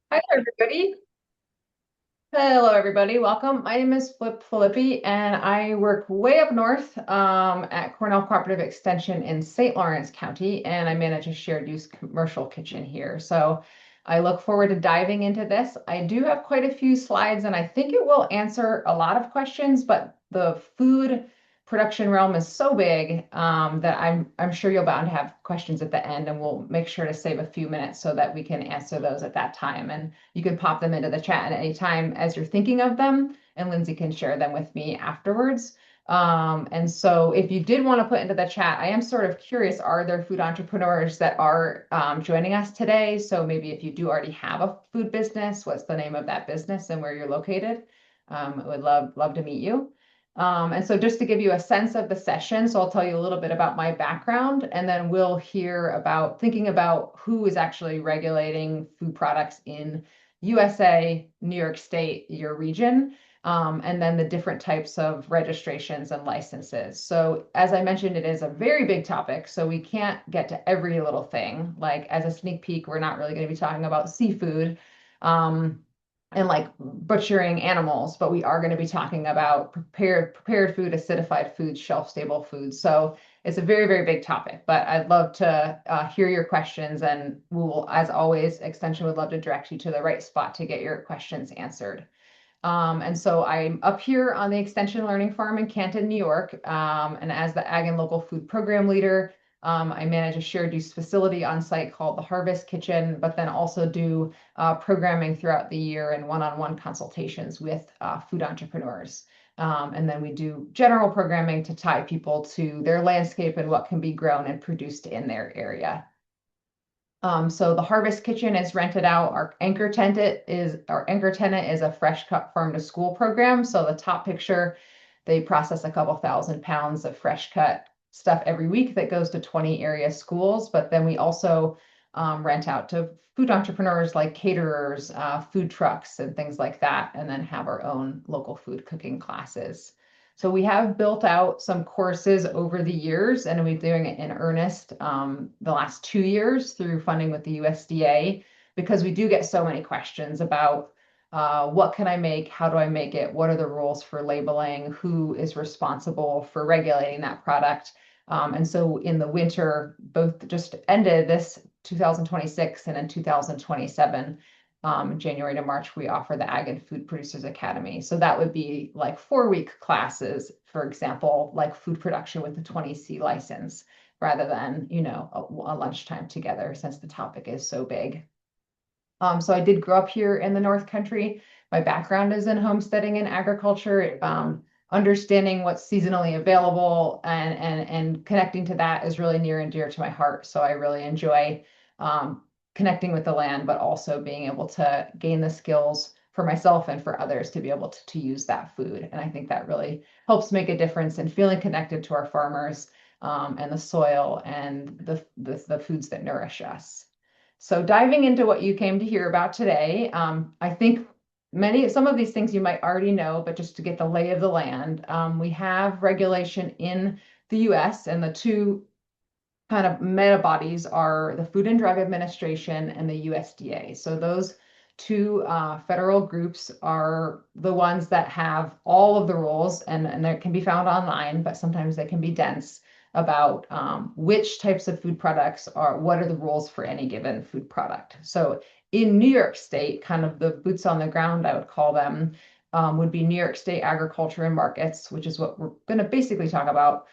Hi, everybody. Hello, everybody. Welcome. My name is Flip Filippi, and I work way up north at Cornell Cooperative Extension in St. Lawrence County, and I manage a shared use commercial kitchen here. So I look forward to diving into this. I do have quite a few slides, and I think it will answer a lot of questions, but the food production realm is so big that I'm sure you'll bound to have questions at the end, and we'll make sure to save a few minutes so that we can answer those at that time. And you can pop them into the chat at any time as you're thinking of them, and Lindsay can share them with me afterwards. And so if you did want to put into the chat, I am sort of curious, are there food entrepreneurs that are joining us today? So maybe if you do already have a food business, what's the name of that business and where you're located? I would love to meet you. And so just to give you a sense of the session, so I'll tell you a little bit about my background, and then we'll hear about thinking about who is actually regulating food products in USA, New York State, your region, and then the different types of registrations and licenses. So as I mentioned, it is a very big topic, so we can't get to every little thing. Like as a sneak peek, we're not really going to be talking about seafood. And like butchering animals, but we are going to be talking about prepared food, acidified foods, shelf stable foods. So it's a very big topic. But I'd love to hear your questions, and we will, as always, Extension would love to direct you to the right spot to get your questions answered. And so I'm up here on the Extension Learning Farm in Canton, New York. And as the Ag and Local Food Program Leader, I manage a shared use facility on site called the Harvest Kitchen, but then also do programming throughout the year and one-on-one consultations with food entrepreneurs. And then we do general programming to tie people to their landscape and what can be grown and produced in their area. So the Harvest Kitchen is rented out. Our anchor tenant is a fresh cut farm to school program. So the top picture, they process a couple thousand pounds of fresh cut stuff every week that goes to 20 area schools. But then we also rent out to food entrepreneurs like caterers, food trucks, and things like that, and then have our own local food cooking classes. So we have built out some courses over the years, and we've been doing it in earnest the last 2 years through funding with the USDA, because we do get so many questions about what can I make? How do I make it? What are the rules for labeling? Who is responsible for regulating that product? And so in the winter, both just ended this 2026 and in 2027, January to March, we offer the Ag and Food Producers Academy. So that would be like 4 week classes, for example, like food production with the 20C license, rather than, a lunchtime together, since the topic is so big. So I did grow up here in the North Country. My background is in homesteading and agriculture. Understanding what's seasonally available and connecting to that is really near and dear to my heart. So I really enjoy connecting with the land, but also being able to gain the skills for myself and for others to be able to use that food. And I think that really helps make a difference in feeling connected to our farmers and the soil and the foods that nourish us. So diving into what you came to hear about today, I think some of these things you might already know, but just to get the lay of the land, we have regulation in the US, and the two kind of meta bodies are the Food and Drug Administration and the USDA. So those two federal groups are the ones that have all of the rules, and they can be found online, but sometimes they can be dense about which types of food products what are the rules for any given food product. So in New York State, kind of the boots on the ground, I would call them, would be New York State Agriculture and Markets, which is what we're going to basically talk about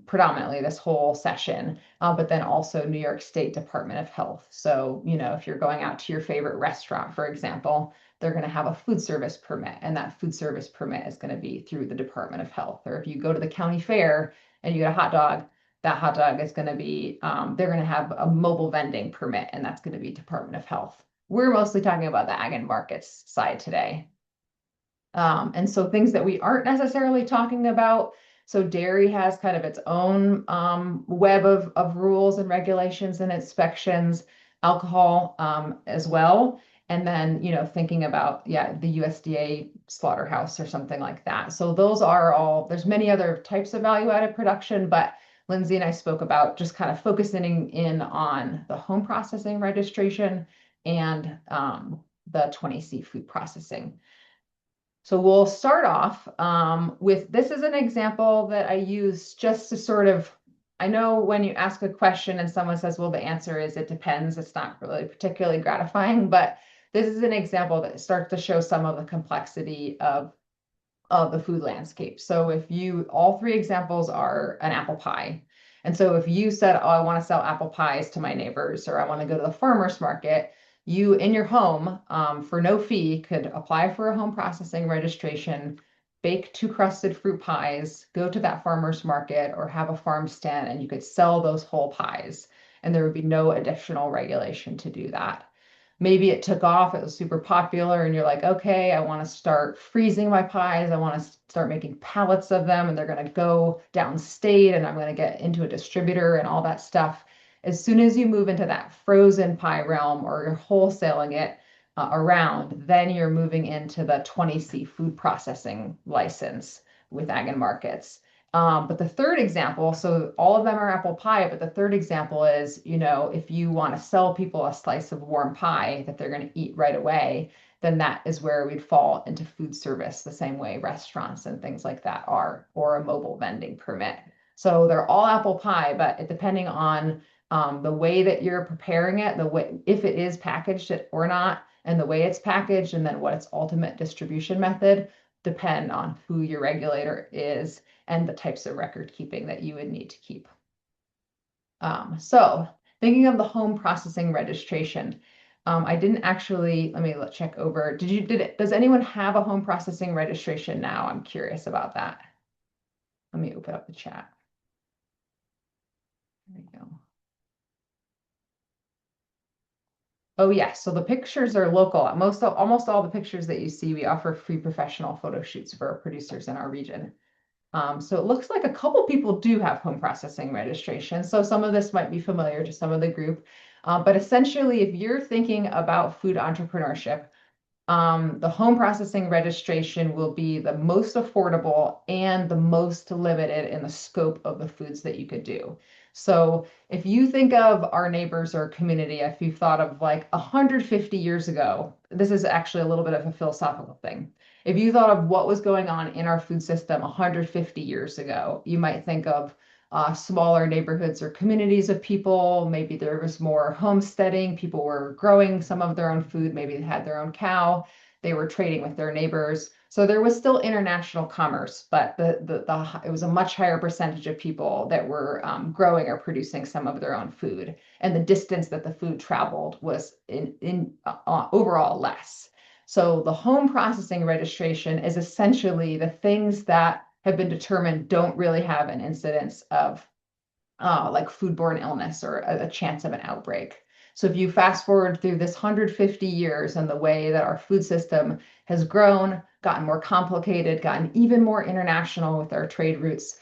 predominantly this whole session, but then also New York State Department of Health. So, if you're going out to your favorite restaurant, for example, they're going to have a food service permit, and that food service permit is going to be through the Department of Health. Or if you go to the county fair and you get a hot dog, that hot dog is going to be, they're going to have a mobile vending permit, and that's going to be Department of Health. We're mostly talking about the ag and markets side today. And so things that we aren't necessarily talking about. So dairy has kind of its own web of rules and regulations and inspections, alcohol as well. And then, thinking about, the USDA slaughterhouse or something like that. So those are all, there's many other types of value-added production, but Lindsay and I spoke about just kind of focusing in on the home processing registration and the 20C food processing. So we'll start off with, this is an example that I use just to sort of, I know when you ask a question and someone says, well, the answer is it depends. It's not really particularly gratifying, but this is an example that starts to show some of the complexity of the food landscape. So if you, all three examples are an apple pie. And so if you said, oh, I want to sell apple pies to my neighbors, or I want to go to the farmer's market, you in your home, for no fee, could apply for a home processing registration, bake 2 crusted fruit pies, go to that farmer's market or have a farm stand, and you could sell those whole pies. And there would be no additional regulation to do that. Maybe it took off, it was super popular, and you're like, okay, I want to start freezing my pies. I want to start making pallets of them, and they're going to go downstate, and I'm going to get into a distributor and all that stuff. As soon as you move into that frozen pie realm or you're wholesaling it around, then you're moving into the 20C food processing license with Ag and Markets. But the third example, so all of them are apple pie, but the third example is, if you want to sell people a slice of warm pie that they're going to eat right away, then that is where we'd fall into food service the same way restaurants and things like that are, or a mobile vending permit. So they're all apple pie, but depending on the way that you're preparing it, the way, if it is packaged or not, and the way it's packaged, and then what its ultimate distribution method, depend on who your regulator is and the types of record keeping that you would need to keep. So thinking of the home processing registration, I didn't actually, let me check over. Does anyone have a home processing registration now? I'm curious about that. Let me open up the chat. There we go. Oh yes, so the pictures are local. Almost all the pictures that you see, we offer free professional photo shoots for our producers in our region. So it looks like a couple people do have home processing registration. So some of this might be familiar to some of the group. But essentially, if you're thinking about food entrepreneurship, the home processing registration will be the most affordable and the most limited in the scope of the foods that you could do. So if you think of our neighbors or community, if you thought of like 150 years ago, this is actually a little bit of a philosophical thing. If you thought of what was going on in our food system 150 years ago, you might think of smaller neighborhoods or communities of people. Maybe there was more homesteading. People were growing some of their own food. Maybe they had their own cow. They were trading with their neighbors. So there was still international commerce, but it was a much higher percentage of people that were growing or producing some of their own food. And the distance that the food traveled was overall less. So the home processing registration is essentially the things that have been determined don't really have an incidence of like foodborne illness or a chance of an outbreak. So if you fast forward through this 150 years and the way that our food system has grown, gotten more complicated, gotten even more international with our trade routes,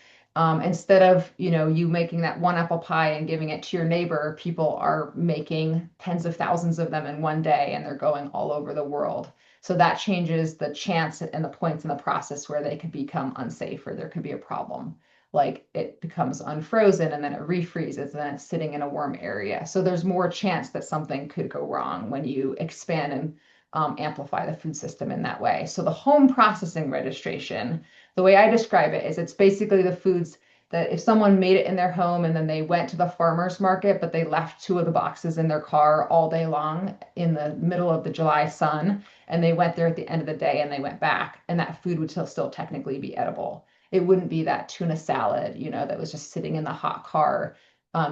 instead of you making that one apple pie and giving it to your neighbor, people are making tens of thousands of them in one day, and they're going all over the world. So that changes the chance and the points in the process where they could become unsafe or there could be a problem. Like it becomes unfrozen and then it refreezes and then it's sitting in a warm area. So there's more chance that something could go wrong when you expand and amplify the food system in that way. So the home processing registration, the way I describe it is it's basically the foods that if someone made it in their home and then they went to the farmer's market, but they left 2 of the boxes in their car all day long in the middle of the July sun, and they went there at the end of the day and they went back, and that food would still technically be edible. It wouldn't be that tuna salad, that was just sitting in the hot car,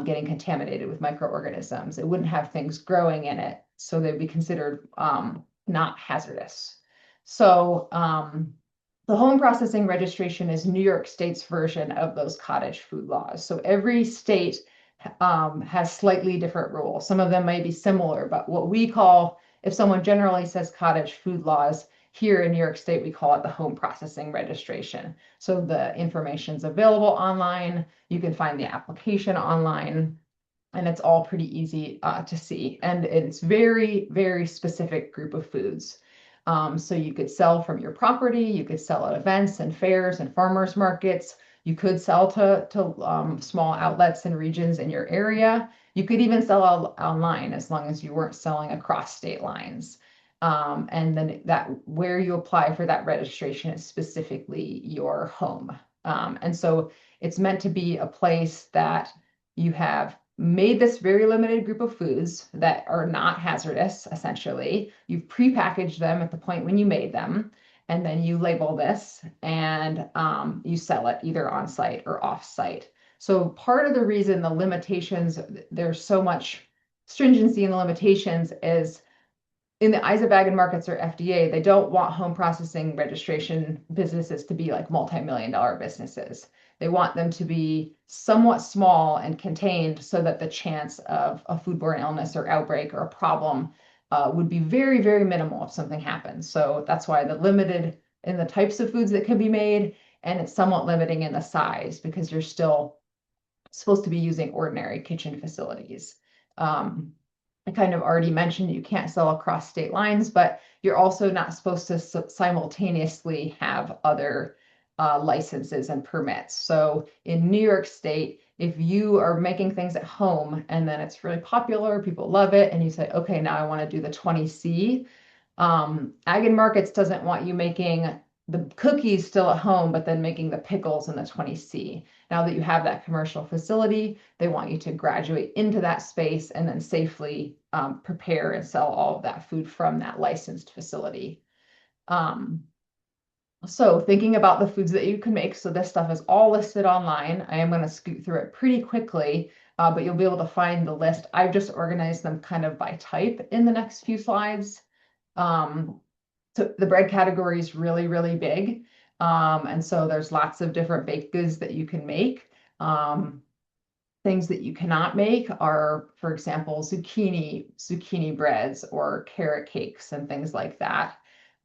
getting contaminated with microorganisms. It wouldn't have things growing in it, so they'd be considered not hazardous. So the home processing registration is New York State's version of those cottage food laws. So every state has slightly different rules. Some of them may be similar, but what we call, if someone generally says cottage food laws, here in New York State, we call it the home processing registration. So the information's available online. You can find the application online, and it's all pretty easy to see. And it's very, very specific group of foods. So you could sell from your property, you could sell at events and fairs and farmers markets. You could sell to small outlets and regions in your area. You could even sell online as long as you weren't selling across state lines. And then that where you apply for that registration is specifically your home. And so it's meant to be a place that you have made this very limited group of foods that are not hazardous, essentially. You've prepackaged them at the point when you made them, and then you label this and you sell it either on site or off site. So part of the reason the limitations, there's so much stringency in the limitations is in the eyes of ag and markets or FDA, they don't want home processing registration businesses to be like multi-million-dollar businesses. They want them to be somewhat small and contained so that the chance of a foodborne illness or outbreak or a problem would be very, very minimal if something happens. So that's why the limited in the types of foods that can be made, and it's somewhat limiting in the size because you're still supposed to be using ordinary kitchen facilities. I kind of already mentioned you can't sell across state lines, but you're also not supposed to simultaneously have other licenses and permits. So in New York State, if you are making things at home and then it's really popular, people love it, and you say, okay, now I want to do the 20C, Ag and Markets doesn't want you making the cookies still at home, but then making the pickles in the 20C. Now that you have that commercial facility, they want you to graduate into that space and then safely prepare and sell all of that food from that licensed facility. So thinking about the foods that you can make, so this stuff is all listed online. I am going to scoot through it pretty quickly, but you'll be able to find the list. I've just organized them kind of by type in the next few slides. So the bread category is really, really big. And so there's lots of different baked goods that you can make. Things that you cannot make are, for example, zucchini breads or carrot cakes and things like that.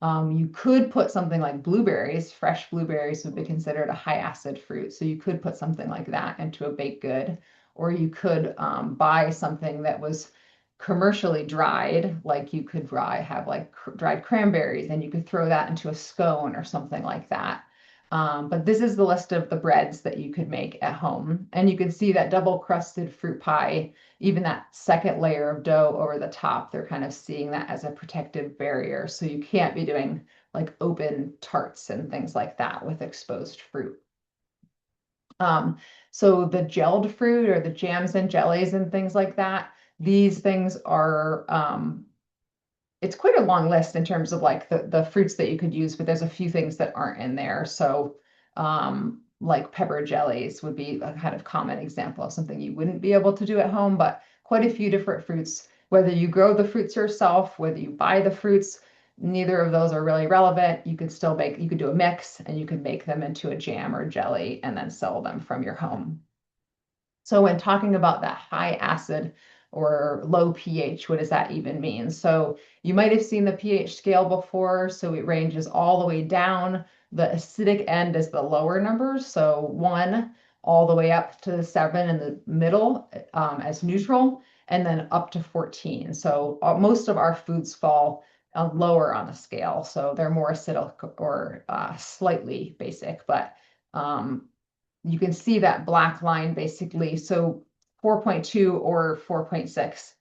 You could put something like blueberries. Fresh blueberries would be considered a high acid fruit. So you could put something like that into a baked good, or you could buy something that was commercially dried, like you could have like dried cranberries and you could throw that into a scone or something like that. But this is the list of the breads that you could make at home. And you can see that double crusted fruit pie, even that second layer of dough over the top, they're kind of seeing that as a protective barrier. So you can't be doing like open tarts and things like that with exposed fruit. So the gelled fruit or the jams and jellies and things like that, these things are it's quite a long list in terms of like the fruits that you could use, but there's a few things that aren't in there. So like pepper jellies would be a kind of common example of something you wouldn't be able to do at home, but quite a few different fruits, whether you grow the fruits yourself, whether you buy the fruits, neither of those are really relevant. You could still bake, you could do a mix and you could make them into a jam or jelly and then sell them from your home. So when talking about that high acid or low pH, what does that even mean? So you might have seen the pH scale before. So it ranges all the way down. The acidic end is the lower numbers. So 1 all the way up to 7 in the middle as neutral, and then up to 14. So most of our foods fall lower on the scale. So they're more acidic or slightly basic, but you can see that black line basically. So 4.2 or 4.6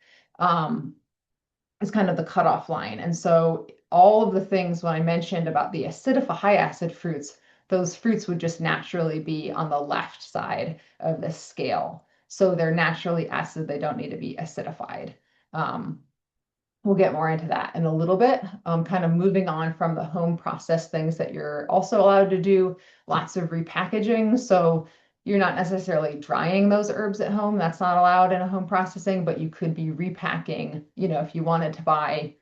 is kind of the cutoff line. And so all of the things when I mentioned about the high acid fruits, those fruits would just naturally be on the left side of the scale. So they're naturally acid. They don't need to be acidified. We'll get more into that in a little bit. Kind of moving on from the home process things that you're also allowed to do, lots of repackaging. So you're not necessarily drying those herbs at home. That's not allowed in a home processing, but you could be repacking, if you wanted to buy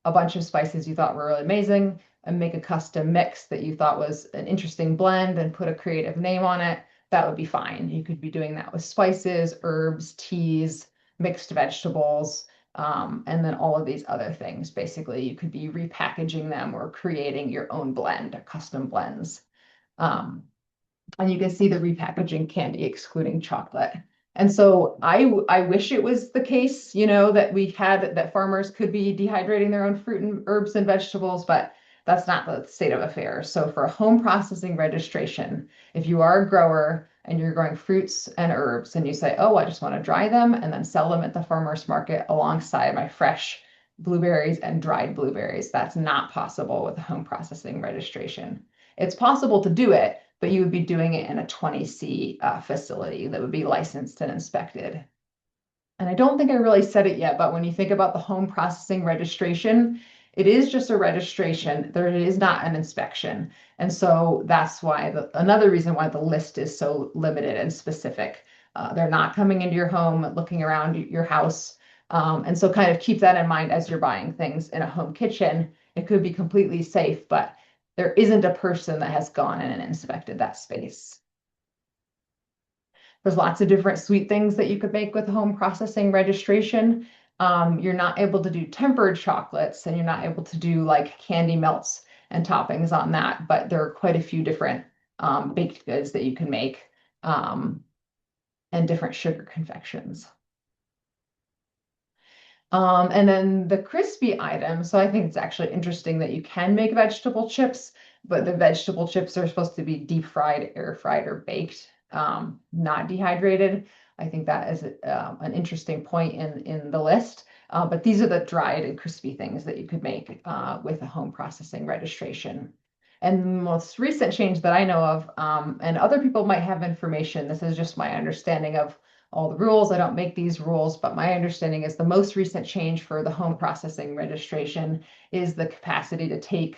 a bunch of spices you thought were really amazing and make a custom mix that you thought was an interesting blend and put a creative name on it, that would be fine. You could be doing that with spices, herbs, teas, mixed vegetables, and then all of these other things. Basically, you could be repackaging them or creating your own blend, custom blends. And you can see the repackaging candy excluding chocolate. And so I wish it was the case, that farmers could be dehydrating their own fruit and herbs and vegetables, but that's not the state of affairs. So for a home processing registration, if you are a grower and you're growing fruits and herbs, and you say, oh, I just want to dry them and then sell them at the farmer's market alongside my fresh blueberries and dried blueberries. That's not possible with a home processing registration. It's possible to do it, but you would be doing it in a 20C facility that would be licensed and inspected. And I don't think I really said it yet, but when you think about the home processing registration, it is just a registration. There is not an inspection. And so that's why another reason why the list is so limited and specific. They're not coming into your home, looking around your house. And so kind of keep that in mind as you're buying things in a home kitchen. It could be completely safe, but there isn't a person that has gone in and inspected that space. There's lots of different sweet things that you could make with home processing registration. You're not able to do tempered chocolates, and you're not able to do like candy melts and toppings on that, but there are quite a few different baked goods that you can make and different sugar confections. And then the crispy items. So I think it's actually interesting that you can make vegetable chips, but the vegetable chips are supposed to be deep fried, air fried, or baked, not dehydrated. I think that is an interesting point in the list. But these are the dried and crispy things that you could make with a home processing registration. And the most recent change that I know of, and other people might have information, this is just my understanding of all the rules. I don't make these rules, but my understanding is the most recent change for the home processing registration is the capacity to take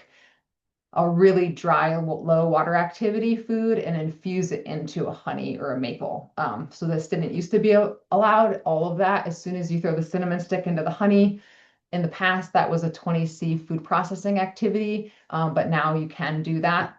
a really dry, low water activity food and infuse it into a honey or a maple. So this didn't used to be allowed, all of that. As soon as you throw the cinnamon stick into the honey, in the past, that was a 20C food processing activity, but now you can do that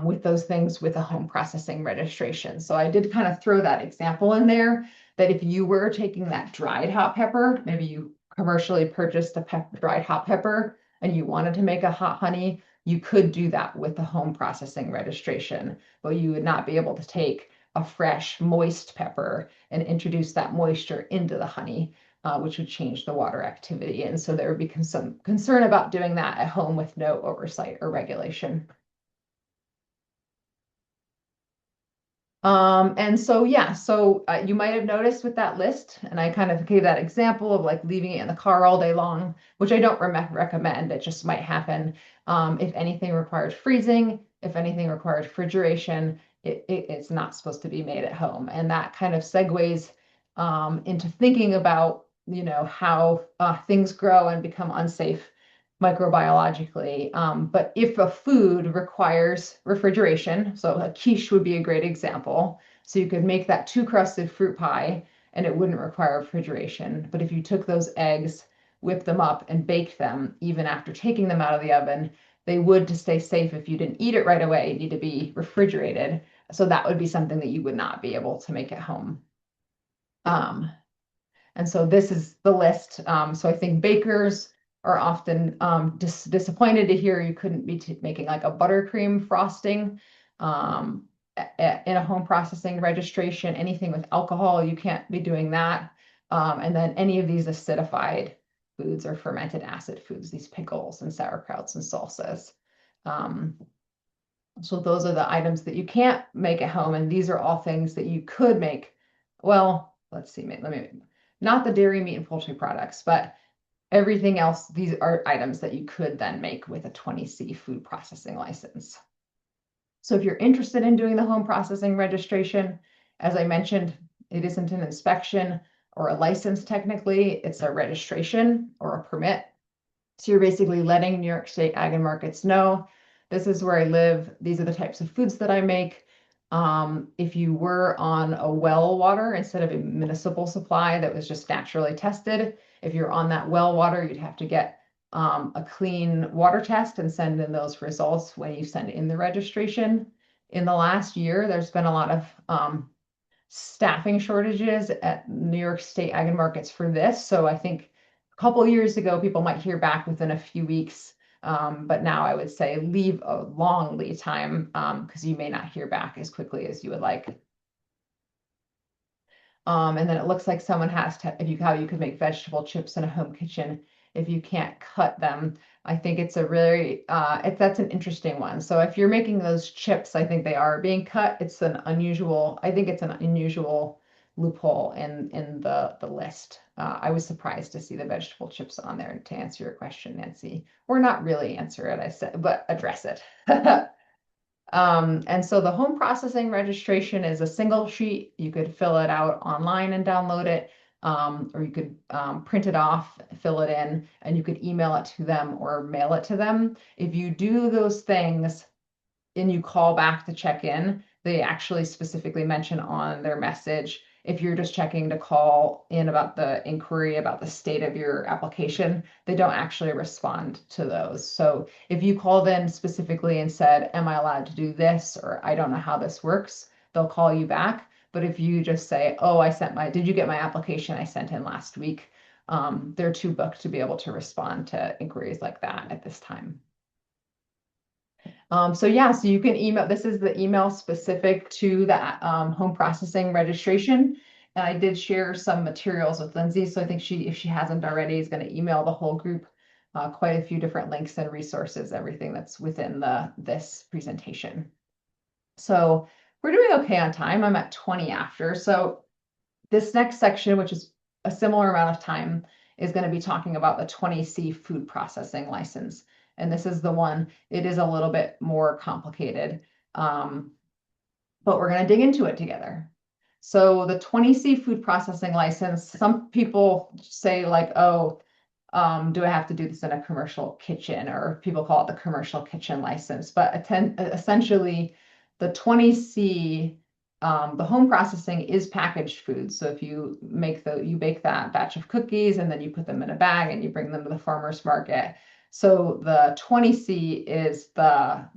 with those things with a home processing registration. So I did kind of throw that example in there that if you were taking that dried hot pepper, maybe you commercially purchased a dried hot pepper and you wanted to make a hot honey, you could do that with a home processing registration, but you would not be able to take a fresh, moist pepper and introduce that moisture into the honey, which would change the water activity. And so there would be some concern about doing that at home with no oversight or regulation. And so, yeah, so you might have noticed with that list, and I kind of gave that example of like leaving it in the car all day long, which I don't recommend. It just might happen. If anything requires freezing, if anything requires refrigeration, it's not supposed to be made at home. And that kind of segues into thinking about, how things grow and become unsafe microbiologically. But if a food requires refrigeration, so a quiche would be a great example. So you could make that two-crusted fruit pie and it wouldn't require refrigeration. But if you took those eggs, whipped them up, and baked them, even after taking them out of the oven, they would, to stay safe, if you didn't eat it right away, need to be refrigerated. So that would be something that you would not be able to make at home. And so this is the list. So I think bakers are often disappointed to hear you couldn't be making like a buttercream frosting in a home processing registration. Anything with alcohol, you can't be doing that. And then any of these acidified foods or fermented acid foods, these pickles and sauerkrauts and salsas. So those are the items that you can't make at home. And these are all things that you could make. Well, let's see, let me not the dairy, meat, and poultry products, but everything else. These are items that you could then make with a 20C food processing license. So if you're interested in doing the home processing registration, as I mentioned, it isn't an inspection or a license technically, it's a registration or a permit. So you're basically letting New York State Ag and Markets know, this is where I live, these are the types of foods that I make. If you were on a well water instead of a municipal supply that was just naturally tested, if you're on that well water, you'd have to get a clean water test and send in those results when you send in the registration. In the last year, there's been a lot of staffing shortages at New York State Ag and Markets for this. So I think a couple of years ago, people might hear back within a few weeks. But now I would say leave a long lead time because you may not hear back as quickly as you would like. And then it looks like someone has how you could make vegetable chips in a home kitchen if you can't cut them. I think it's a really that's an interesting one. So if you're making those chips, I think they are being cut. I think it's an unusual loophole in the list. I was surprised to see the vegetable chips on there, to answer your question, Nancy. Or not really answer it, I said, but address it. And so the home processing registration is a single sheet. You could fill it out online and download it, or you could print it off, fill it in, and you could email it to them or mail it to them. If you do those things and you call back to check in, they actually specifically mention on their message, if you're just checking to call in about the inquiry about the state of your application, they don't actually respond to those. So if you called in specifically and said, am I allowed to do this? Or I don't know how this works, they'll call you back. But if you just say, oh, did you get my application I sent in last week? They're too booked to be able to respond to inquiries like that at this time. So yeah, so you can email, this is the email specific to that home processing registration. And I did share some materials with Lindsay, so I think if she hasn't already, is going to email the whole group quite a few different links and resources, everything that's within this presentation. So we're doing okay on time. I'm at 20 after. So this next section, which is a similar amount of time, is going to be talking about the 20C food processing license. And this is the one, it is a little bit more complicated, but we're going to dig into it together. So the 20C food processing license, some people say like, oh, do I have to do this in a commercial kitchen? Or people call it the commercial kitchen license. But essentially, the 20C, the home processing is packaged food. So if you bake that batch of cookies and then you put them in a bag and you bring them to the farmer's market. So the 20C is the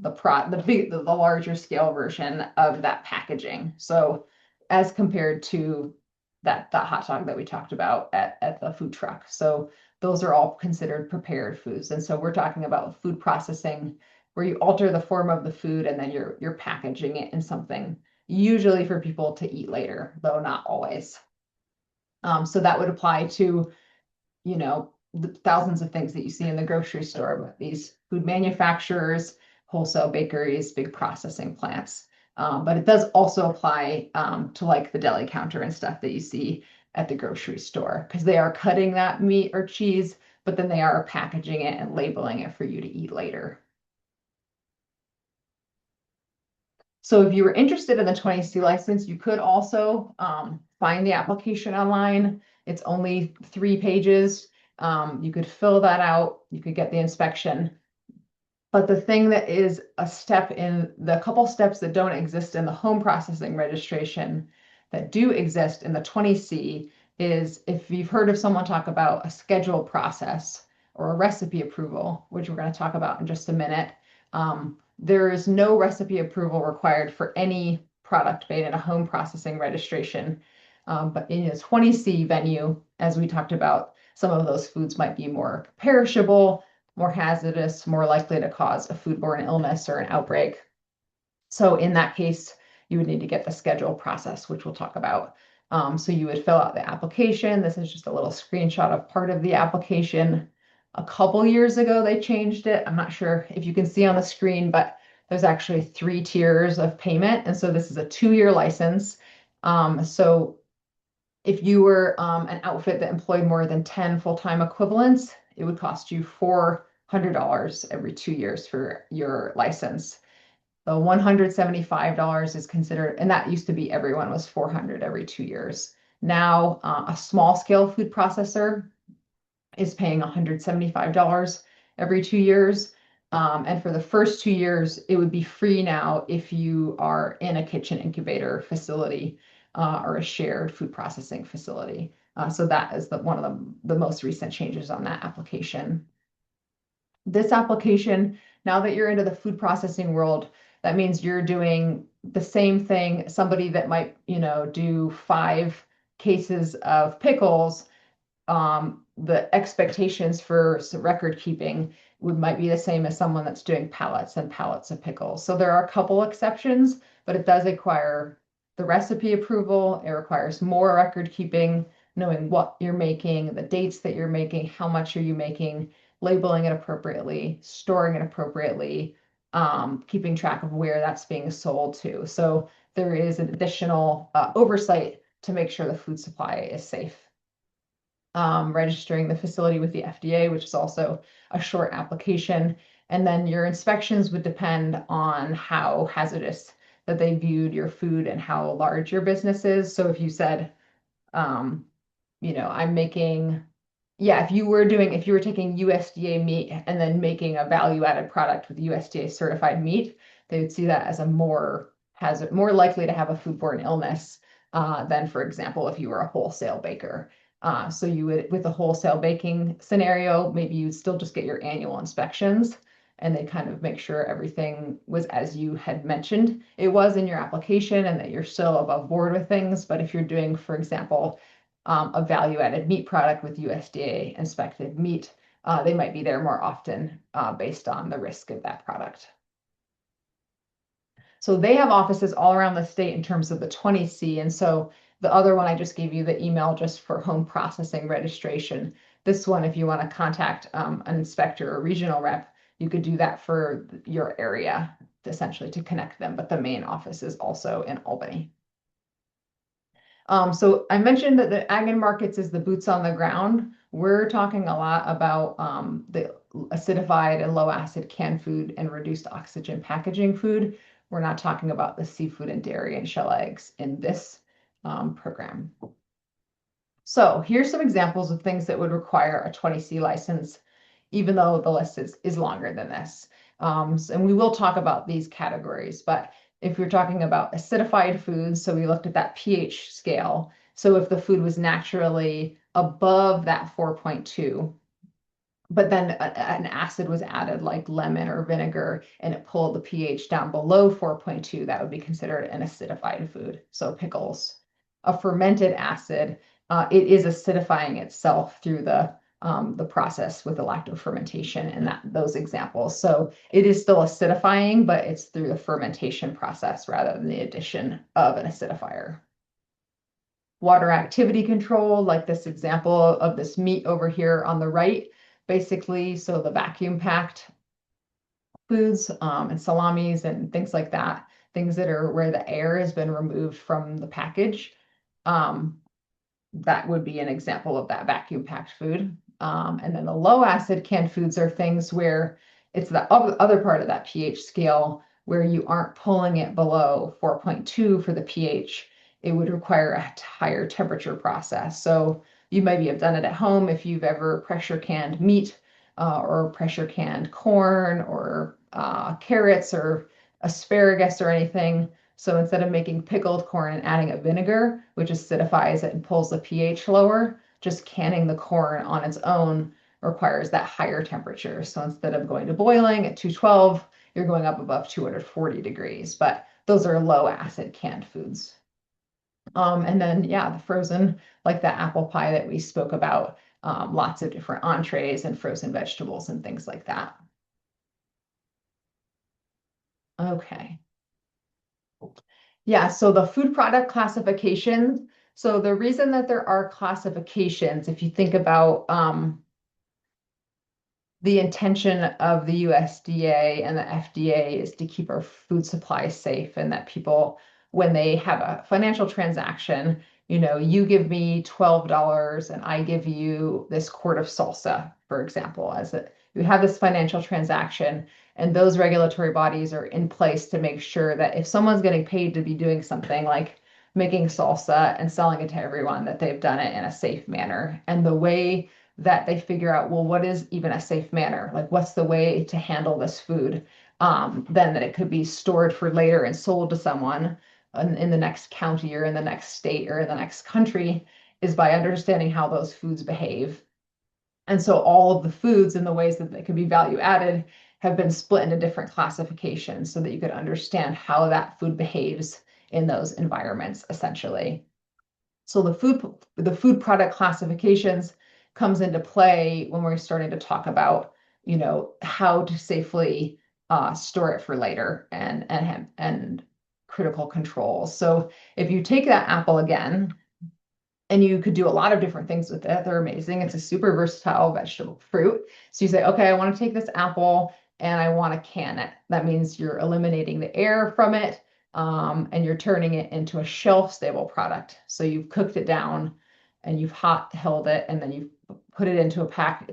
larger scale version of that packaging. So as compared to that hot dog that we talked about at the food truck. So those are all considered prepared foods. And so we're talking about food processing where you alter the form of the food and then you're packaging it in something, usually for people to eat later, though not always. So that would apply to, the thousands of things that you see in the grocery store, but these food manufacturers, wholesale bakeries, big processing plants. But it does also apply to like the deli counter and stuff that you see at the grocery store, because they are cutting that meat or cheese, but then they are packaging it and labeling it for you to eat later. So if you were interested in the 20C license, you could also find the application online. It's only 3 pages. You could fill that out. You could get the inspection. But the thing that is the couple steps that don't exist in the home processing registration that do exist in the 20C is, if you've heard of someone talk about a schedule process or a recipe approval, which we're going to talk about in just a minute, there is no recipe approval required for any product made in a home processing registration. But in a 20C venue, as we talked about, some of those foods might be more perishable, more hazardous, more likely to cause a foodborne illness or an outbreak. So in that case, you would need to get the schedule process, which we'll talk about. So you would fill out the application. This is just a little screenshot of part of the application. A couple years ago, they changed it. I'm not sure if you can see on the screen, but there's actually 3 tiers of payment. And so this is a 2-year license. So if you were an outfit that employed more than 10 full-time equivalents, it would cost you $400 every 2 years for your license. The $175 is considered, and that used to be everyone was $400 every 2 years. Now, a small scale food processor is paying $175 every 2 years. And for the first 2 years, it would be free now if you are in a kitchen incubator facility or a shared food processing facility. So that is one of the most recent changes on that application. This application, now that you're into the food processing world, that means you're doing the same thing. Somebody that might, do 5 cases of pickles, the expectations for record keeping might be the same as someone that's doing pallets and pallets of pickles. So there are a couple exceptions, but it does require the recipe approval. It requires more record keeping. knowing what you're making, the dates that you're making, how much are you making, labeling it appropriately, storing it appropriately, keeping track of where that's being sold to. So there is an additional oversight to make sure the food supply is safe. Registering the facility with the FDA, which is also a short application. And then your inspections would depend on how hazardous that they viewed your food and how large your business is. So if you said, um, I'm making, yeah, if you were taking USDA meat and then making a value added product with USDA certified meat, they would see that as a more likely to have a foodborne illness than, for example, if you were a wholesale baker. So you would, with a wholesale baking scenario, maybe you'd still just get your annual inspections and they kind of make sure everything was as you had mentioned it was in your application and that you're still above board with things. But if you're doing, for example, a value-added meat product with USDA inspected meat, they might be there more often based on the risk of that product. So they have offices all around the state in terms of the 20C. And so the other one, I just gave you the email just for home processing registration. This one, if you want to contact an inspector or regional rep, you could do that for your area, essentially to connect them. But the main office is also in Albany. So I mentioned that the ag and markets is the boots on the ground. We're talking a lot about the acidified and low acid canned food and reduced oxygen packaging food. We're not talking about the seafood and dairy and shell eggs in this program. So here's some examples of things that would require a 20C license, even though the list is longer than this. And we will talk about these categories, but if you're talking about acidified foods, so we looked at that pH scale. So if the food was naturally above that 4.2, but then an acid was added like lemon or vinegar and it pulled the pH down below 4.2, that would be considered an acidified food. So pickles. A fermented acid, it is acidifying itself through the process with the lactofermentation and those examples. So it is still acidifying, but it's through the fermentation process rather than the addition of an acidifier. Water activity control, like this example of this meat over here on the right, basically, so the vacuum packed foods and salamis and things like that, things that are where the air has been removed from the package. That would be an example of that vacuum packed food. And then the low acid canned foods are things where it's the other part of that pH scale where you aren't pulling it below 4.2 for the pH. It would require a higher temperature process. So you maybe have done it at home if you've ever pressure canned meat or pressure canned corn or carrots or asparagus or anything. So instead of making pickled corn and adding a vinegar, which acidifies it and pulls the pH lower, just canning the corn on its own requires that higher temperature. So instead of going to boiling at 212, you're going up above 240 degrees. But those are low acid canned foods. And then, yeah, the frozen, like the apple pie that we spoke about, lots of different entrees and frozen vegetables and things like that. Okay. Yeah, so the food product classifications. So the reason that there are classifications, if you think about the intention of the USDA and the FDA is to keep our food supply safe and that people, when they have a financial transaction, you give me $12 and I give you this quart of salsa, for example, you have this financial transaction and those regulatory bodies are in place to make sure that if someone's getting paid to be doing something like making salsa and selling it to everyone, that they've done it in a safe manner. And the way that they figure out, well, what is even a safe manner? Like, what's the way to handle this food? Then that it could be stored for later and sold to someone in the next county or in the next state or in the next country is by understanding how those foods behave. And so all of the foods and the ways that they could be value added have been split into different classifications so that you could understand how that food behaves in those environments, essentially. So the food product classifications comes into play when we're starting to talk about, how to safely store it for later and critical controls. So if you take that apple again, And you could do a lot of different things with it. They're amazing. It's a super versatile vegetable fruit. So you say, okay, I want to take this apple and I want to can it. That means you're eliminating the air from it, and you're turning it into a shelf-stable product. So you've cooked it down and you've hot held it, and then you've put it into a pack,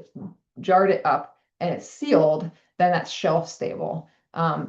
jarred it up, and it's sealed. Then that's shelf stable.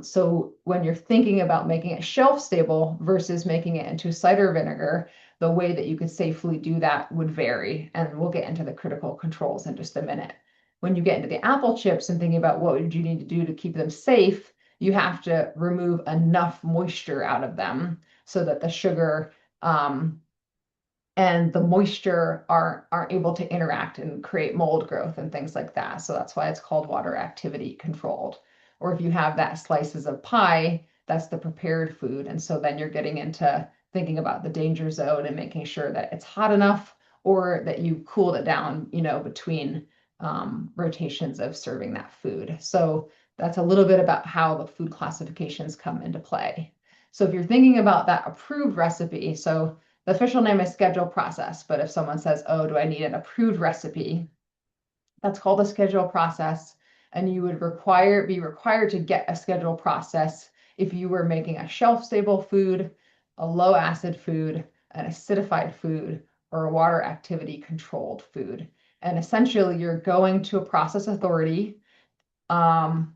So when you're thinking about making it shelf stable versus making it into cider vinegar, the way that you could safely do that would vary. And we'll get into the critical controls in just a minute. When you get into the apple chips and thinking about what would you need to do to keep them safe, you have to remove enough moisture out of them so that the sugar and the moisture aren't able to interact and create mold growth and things like that. So that's why it's called water activity controlled. Or if you have that slices of pie, that's the prepared food. And so then you're getting into thinking about the danger zone and making sure that it's hot enough or that you cooled it down, between rotations of serving that food. So that's a little bit about how the food classifications come into play. So if you're thinking about that approved recipe, so the official name is schedule process, but if someone says, oh, do I need an approved recipe? That's called a schedule process. And you would be required to get a schedule process if you were making a shelf-stable food, a low-acid food, an acidified food, or a water activity controlled food. And essentially, you're going to a process authority, and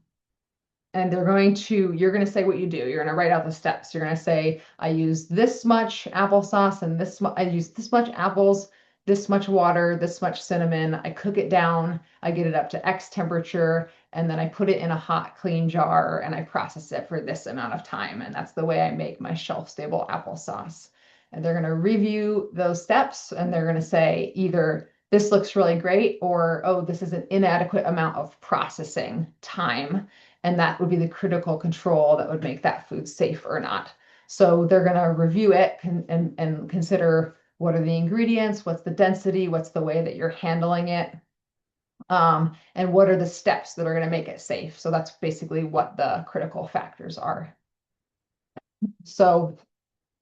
you're going to say what you do. You're going to write out the steps. You're going to say, I use this much applesauce and I use this much apples, this much water, this much cinnamon. I cook it down. I get it up to X temperature, and then I put it in a hot, clean jar and I process it for this amount of time. And that's the way I make my shelf-stable applesauce. And they're going to review those steps, and they're going to say either this looks really great or, oh, this is an inadequate amount of processing time. And that would be the critical control that would make that food safe or not. So they're going to review it and consider what are the ingredients, what's the density, what's the way that you're handling it, and what are the steps that are going to make it safe. So that's basically what the critical factors are. So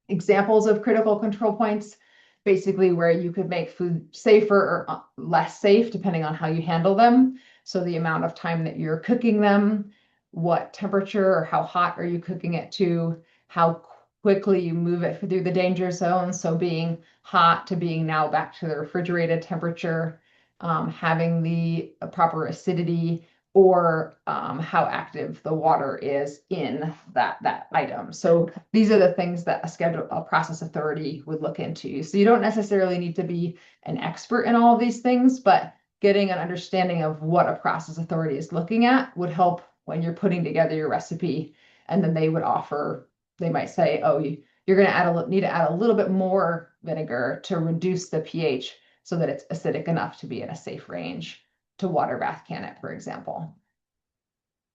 examples of critical control points, basically where you could make food safer or less safe depending on how you handle them. So the amount of time that you're cooking them, what temperature or how hot are you cooking it to, how quickly you move it through the danger zone. So being hot to being now back to the refrigerated temperature, having the proper acidity, or how active the water is in that item. So these are the things that a process authority would look into. So you don't necessarily need to be an expert in all of these things, but getting an understanding of what a process authority is looking at would help when you're putting together your recipe. And then they might say, oh, you're going to need to add a little bit more vinegar to reduce the pH so that it's acidic enough to be in a safe range to water bath can it, for example.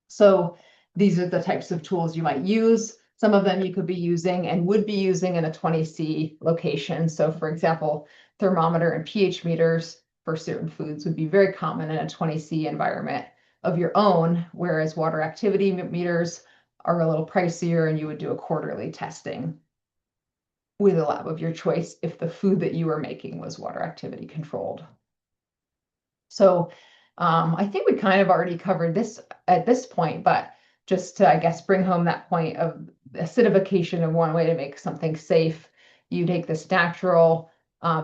So these are the types of tools you might use. Some of them you could be using and would be using in a 20C location. So for example, thermometer and pH meters for certain foods would be very common in a 20C environment of your own, whereas water activity meters are a little pricier and you would do a quarterly testing with a lab of your choice if the food that you were making was water activity controlled. So I think we kind of already covered this at this point, but just to, I guess, bring home that point of acidification of one way to make something safe, you take this natural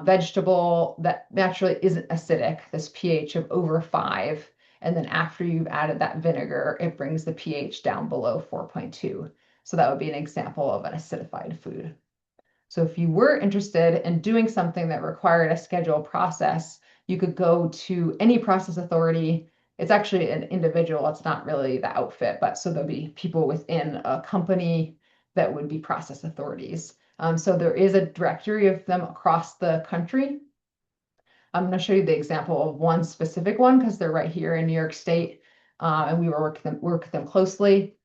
vegetable that naturally isn't acidic, this pH of over 5, and then after you've added that vinegar, it brings the pH down below 4.2. So that would be an example of an acidified food. So if you were interested in doing something that required a scheduled process, you could go to any process authority. It's actually an individual, it's not really the outfit, but so there'll be people within a company that would be process authorities. So there is a directory of them across the country. I'm going to show you the example of one specific one because they're right here in New York State, and we work with them closely.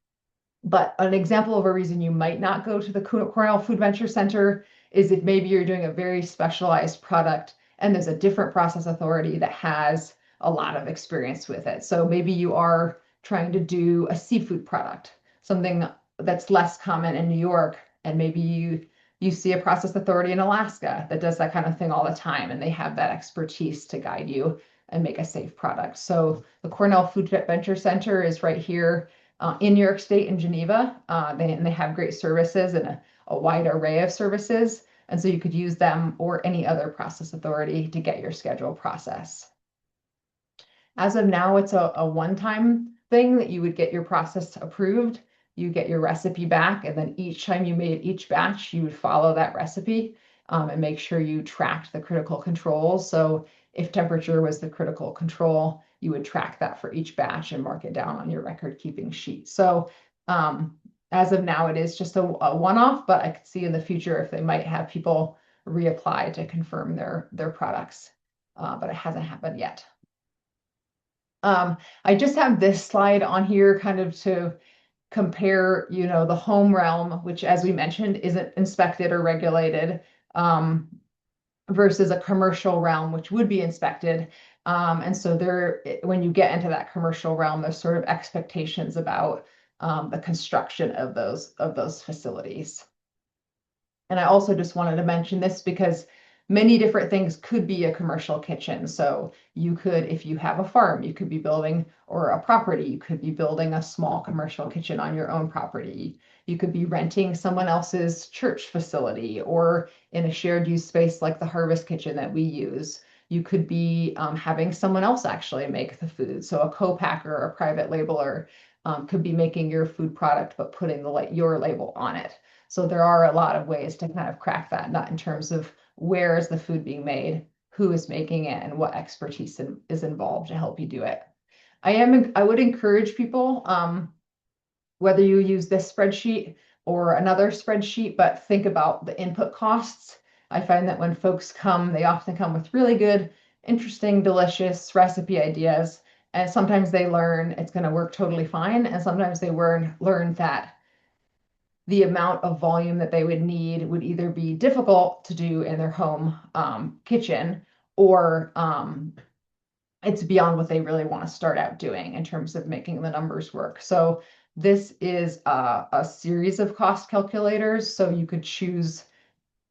But an example of a reason you might not go to the Cornell Food Venture Center is if maybe you're doing a very specialized product and there's a different process authority that has a lot of experience with it. So maybe you are trying to do a seafood product, something that's less common in New York, and maybe you see a process authority in Alaska that does that kind of thing all the time, and they have that expertise to guide you and make a safe product. So the Cornell Food Venture Center is right here in New York State in Geneva. And they have great services and a wide array of services. And so you could use them or any other process authority to get your schedule process. As of now, it's a one-time thing that you would get your process approved. You get your recipe back, and then each time you made each batch, you would follow that recipe and make sure you tracked the critical controls. So if temperature was the critical control, you would track that for each batch and mark it down on your record-keeping sheet. So as of now, it is just a one-off, but I could see in the future if they might have people reapply to confirm their products, but it hasn't happened yet. I just have this slide on here kind of to compare, the home realm, which as we mentioned, isn't inspected or regulated, versus a commercial realm, which would be inspected. And so when you get into that commercial realm, there's sort of expectations about the construction of those facilities. And I also just wanted to mention this because many different things could be a commercial kitchen. So you could, if you have a farm, you could be building, or a property, you could be building a small commercial kitchen on your own property. You could be renting someone else's church facility or in a shared use space like the Harvest Kitchen that we use. You could be having someone else actually make the food. So a co-packer or a private labeler could be making your food product, but putting your label on it. So there are a lot of ways to kind of crack that nut in terms of where is the food being made, who is making it, and what expertise is involved to help you do it. I would encourage people, whether you use this spreadsheet or another spreadsheet, but think about the input costs. I find that when folks come, they often come with really good, interesting, delicious recipe ideas. And sometimes they learn it's going to work totally fine. And sometimes they learn that the amount of volume that they would need would either be difficult to do in their home kitchen, or it's beyond what they really want to start out doing in terms of making the numbers work. So this is a series of cost calculators. So you could choose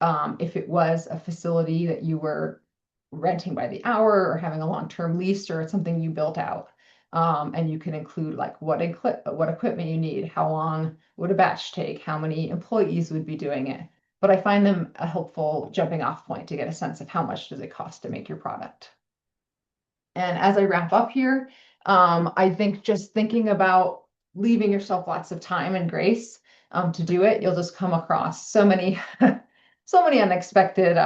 if it was a facility that you were renting by the hour or having a long-term lease, or it's something you built out. And you can include like what equipment you need, how long would a batch take, how many employees would be doing it. But I find them a helpful jumping off point to get a sense of how much does it cost to make your product. And as I wrap up here, I think just thinking about leaving yourself lots of time and grace to do it, you'll just come across so many, so many unexpected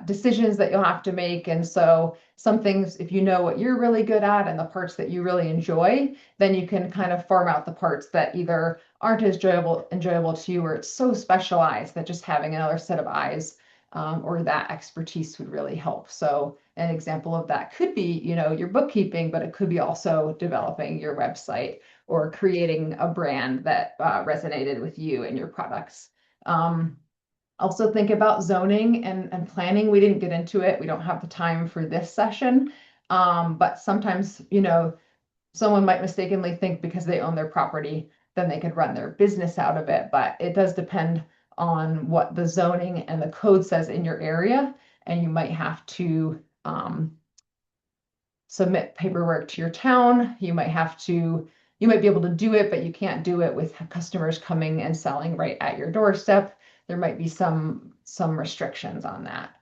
decisions that you'll have to make. And so some things, if you know what you're really good at and the parts that you really enjoy, then you can kind of farm out the parts that either aren't as enjoyable to you, or it's so specialized that just having another set of eyes or that expertise would really help. So an example of that could be, your bookkeeping, but it could be also developing your website or creating a brand that resonated with you and your products. Also think about zoning and planning. We didn't get into it. We don't have the time for this session. But sometimes, someone might mistakenly think because they own their property, then they could run their business out of it. But it does depend on what the zoning and the code says in your area. And you might have to submit paperwork to your town. You might be able to do it, but you can't do it with customers coming and selling right at your doorstep. There might be some restrictions on that.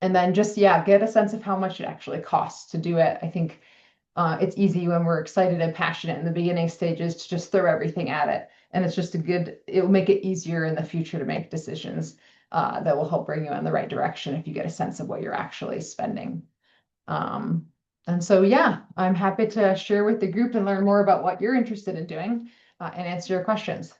And then just, get a sense of how much it actually costs to do it. I think it's easy when we're excited and passionate in the beginning stages to just throw everything at it. And it's just it will make it easier in the future to make decisions that will help bring you in the right direction if you get a sense of what you're actually spending. And so, I'm happy to share with the group and learn more about what you're interested in doing and answer your questions.